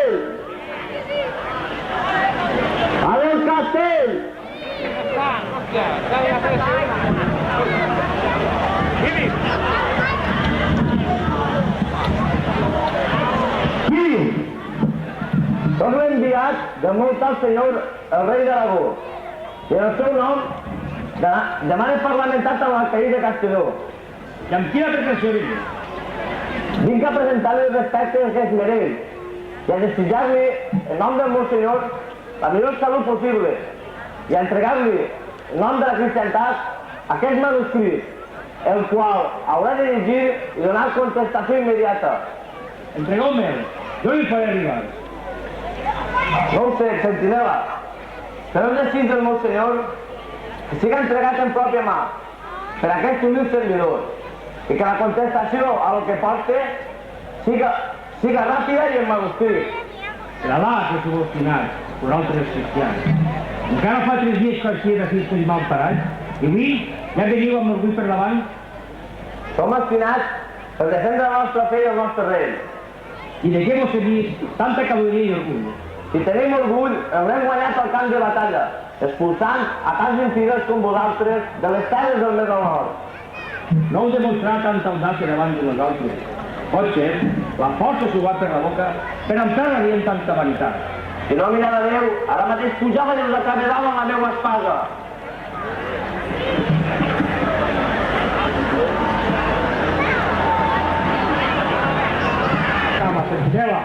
castell! A del castell! Miri, soc l'enviat de molt alt senyor el rei d'Aragó i en el seu nom demana parlamentat a l'alcalde de Castelló. I amb quina pretensió vingui? Vinc a presentar-li el respecte que es mereix i a desitjar-li, en nom del meu senyor, la millor salut possible i a entregar-li, en nom de la cristiantat, aquest manuscrit, el qual haurà de llegir i donar contestació immediata. Entregeu-me'l, jo li faré arribar. No ho sé, sentinela, però és desig del meu senyor que siga entregat en pròpia mà per aquest humil servidor i que la contestació a lo que porte siga ràpida i en manuscrit. Per Alà, que sou obstinats, vosaltres cristians. Encara fa 3 dies que així he decidit que mal parat i avui ja veniu amb orgull per davant. Som obstinats per defendre la nostra fe i el nostre rei. I de què vos he vist tanta cavalleria i orgull? Si tenim orgull, haurem guanyat el camp de batalla, expulsant a tants infidels com vosaltres de les terres del més al nord. No heu demostrat tanta audàcia davant de nosaltres. Pot ser, la força s'ho va per la boca per entrar-li en tanta vanitat. Si no, mira de Déu, ara mateix pujava des de cabedal amb la meva espasa. Cama, sentinela!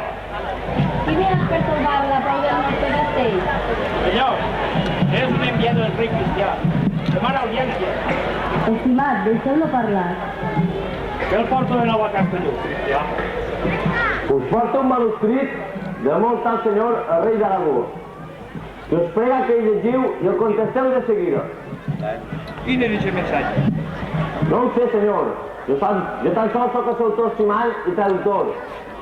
Qui viene a perturbar la pau del nostre castell? Señor, es un enviado del rey cristiano. Demana audiencia. Estimat, deixeu-lo parlar. Què el porto de nou a Castelló, cristià? Us porta un manuscrit de molt alt senyor el rei d'Aragó, que us prega que hi llegiu i el contesteu de seguida. Quin és aquest missatge? No ho sé, senyor. Jo tan sols soc el seu autor estimat i traductor.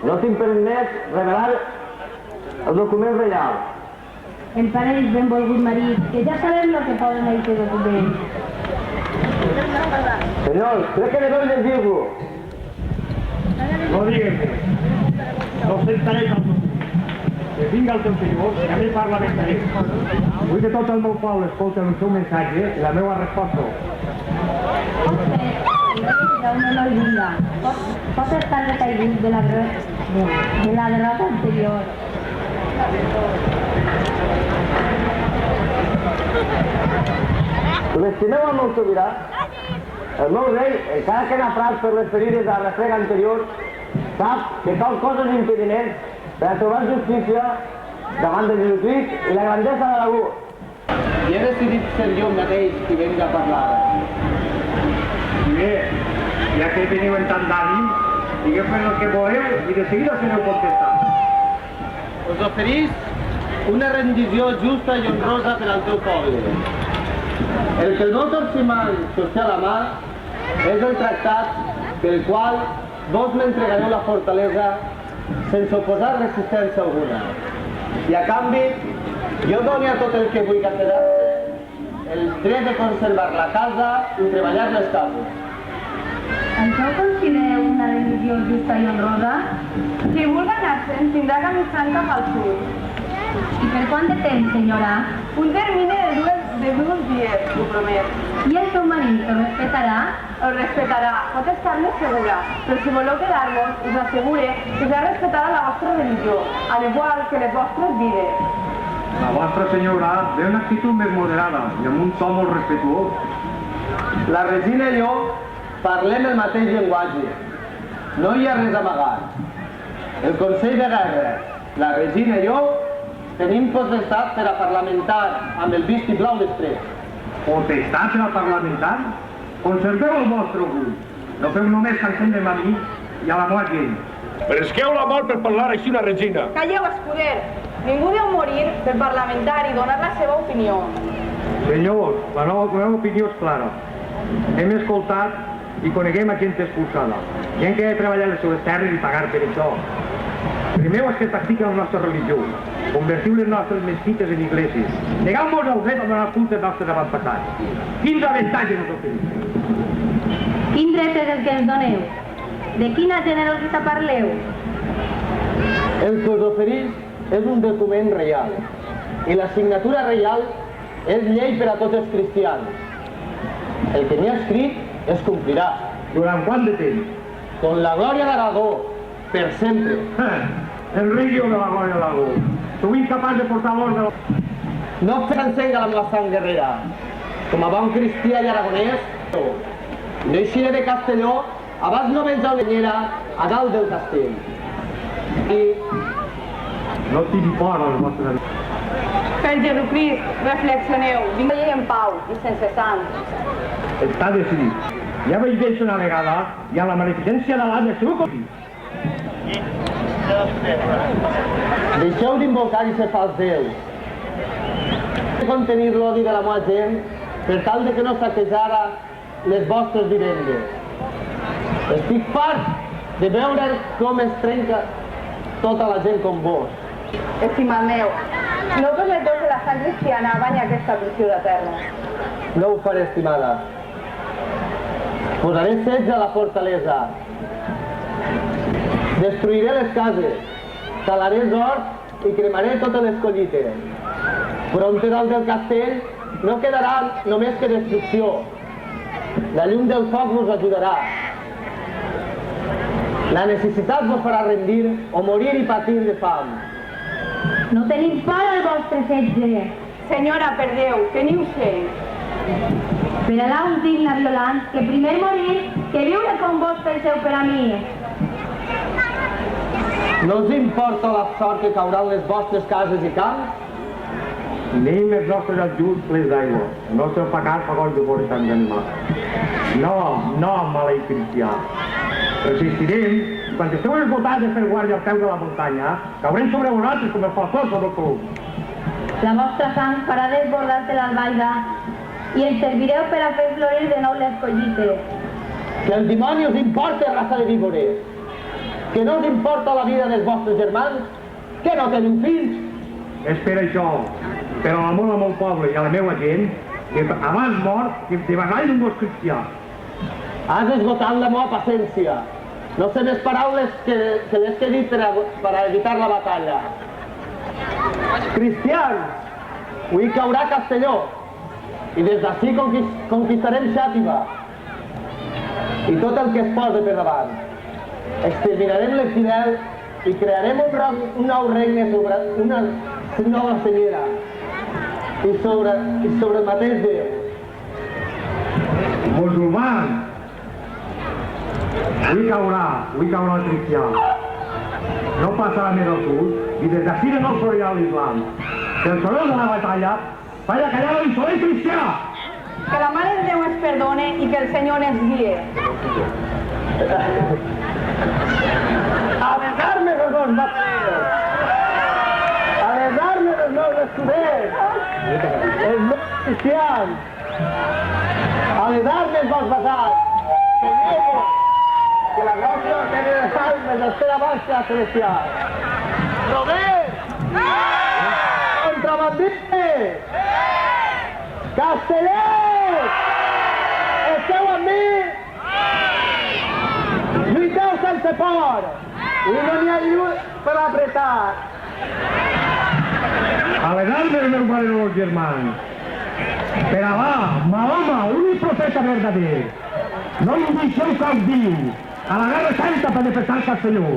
No tinc permès revelar el document reial. El parell benvolgut marit, que ja sabem el que poden a aquest document. Senyor, crec que deveu llegir-lo. No diguem més. No sentaré el document. Que vinga el teu senyor i a mi parlamentaré. Vull que tot el meu poble escolti el seu missatge i la meva resposta. Pot ser, ja un honor vinga. Pot estar recaigut de la derrota anterior. L'estimeu al meu sobirà? El meu rei, encara que naprat per les ferides de la refrega anterior, sap que cal coses impediments per a trobar justícia davant de Jesucrist i la grandesa de l'Aragó. I he decidit ser jo mateix qui venga a parlar. I bé, ja que veniu en tant d'ànim, digueu el que voleu i de seguida sereu contestat. Us oferís una rendició justa i honrosa per al teu poble. El que el meu estimat sosté a la mà és el tractat pel qual vos m'entregareu la fortalesa sense oposar resistència alguna. I a canvi, jo doni a tot el que vull quedar-se el dret de conservar la casa i treballar les cases. Això ho considereu una religió justa i honrosa? Si vulga anar-se'n, tindrà que marxar cap al sud. I per quant de temps, senyora? Un termini de dos dies, ho promet. I el seu marit el respetarà? El respetarà, pot estar-ne segura, però si voleu quedar-vos, us assegure que serà respetada la vostra religió, al igual que les vostres vides. La vostra senyora ve una actitud més moderada i amb un to molt respetuós. La regina i jo parlem el mateix llenguatge. No hi ha res a amagar. El Consell de Guerra, la regina i jo, tenim potestat per a parlamentar amb el vistiplau després. Potestat per a parlamentar? Conserveu el vostre orgull. No feu només que encendrem a mi i a la meva gent. Presqueu la mort per parlar així una regina. Calleu, escuder. Ningú deu morir per parlamentar i donar la seva opinió. Senyors, la meva opinió és clara. Hem escoltat i coneguem a gent expulsada. Gent que ha de treballar les seves terres i pagar per això. Primeu és que practiquen la nostra religió. Convertiu les nostres mesquites en iglesis. Negau-nos el dret a donar culte als nostres avantpassats. Quins avantatges ens oferim? Quin dret és el que ens doneu? De quina generositat parleu? El que us oferís és un document reial i la signatura reial és llei per a tots els cristians. El que n'hi ha escrit es complirà. Durant quant de temps? Con la glòria d'Aragó, per sempre. Enrique de la Glòria de l'Aragó. Sou incapaç de portar l'ordre. No s'encega amb la sang guerrera. Com a bon cristià i aragonès, no eixiré de Castelló abans no menjar una llenyera a dalt del castell. I No tinc por als vostres amics. Per Jesucrist, reflexioneu, vinga en pau i sense sang. Està decidit. Ja vaig veure una vegada i a la maleficència de l'any esteu com... deixeu d'invocar i ser fals déus. Contenir l'odi de la meva gent per tal de que no saquejara les vostres vivendes. Estic fart de veure com es trenca tota la gent com vos. Estimat meu, no permeteu que la sang cristiana banya aquesta visió de terra. No ho faré, estimada. Posaré setge a la fortalesa. Destruiré les cases, talaré els horts i cremaré totes les collites. Fronteral del castell no quedarà només que destrucció. La llum del foc vos ajudarà. La necessitat vos farà rendir o morir i patir de fam. No tenim por al vostre setge. Senyora, per Déu, teniu-se. Per Allà un digne violant, que primer morir que viure com vos penseu per a mi. No us importa la sort que cauran les vostres cases i camps? Anem els nostres ajuts plens d'aigua. El nostre pecat fa goig de veure tants animals. No, maleït cristià. Resistirem i quan esteu esgotats de fer guàrdia al peu de la muntanya, caurem sobre vosaltres com el falcó sobre el colom. La vostra sang farà desbordar-se l'albaida i ens servireu per a fer florir de nou les collites. Que el dimoni us importa, raça de víbores? Que no us importa la vida dels vostres germans? Que no teniu fills? És per això, per l'amor al meu poble i a la meva gent, que abans mort que de vegall d'un gos cristià. Has esgotat la meva paciència. No sé més paraules que les que he dit per a evitar la batalla. Cristians, avui caurà Castelló i des d'ací conquistarem Xàtiva i tot el que es posa per davant. Exterminarem l'infidel i crearem un nou regne sobre una nova senyera i sobre el mateix Déu. Musulmans, avui caurà el cristià. No passarà més al sud i des d'ací de nou florirà l'islam. Que el soroll de la batalla vaya a callar l'insolent cristià! Que la Mare de Déu ens perdone i que el Senyor ens guie. A les armes els nous batallers! A les armes els nous escuders! Els nous cristians! A les armes vos basats! Que la nostra mena de almes espera vostra celestial! Robert! Contrabandistes! Castellers! Esteu amb mi? Lluiteu sense por! I no n'hi ha lluit per apretar! A les armes, meus valerosos germans! Per Alà, Mahoma, únic profeta verdader! No li deixeu cap viu! A la guerra santa per defensar Castelló!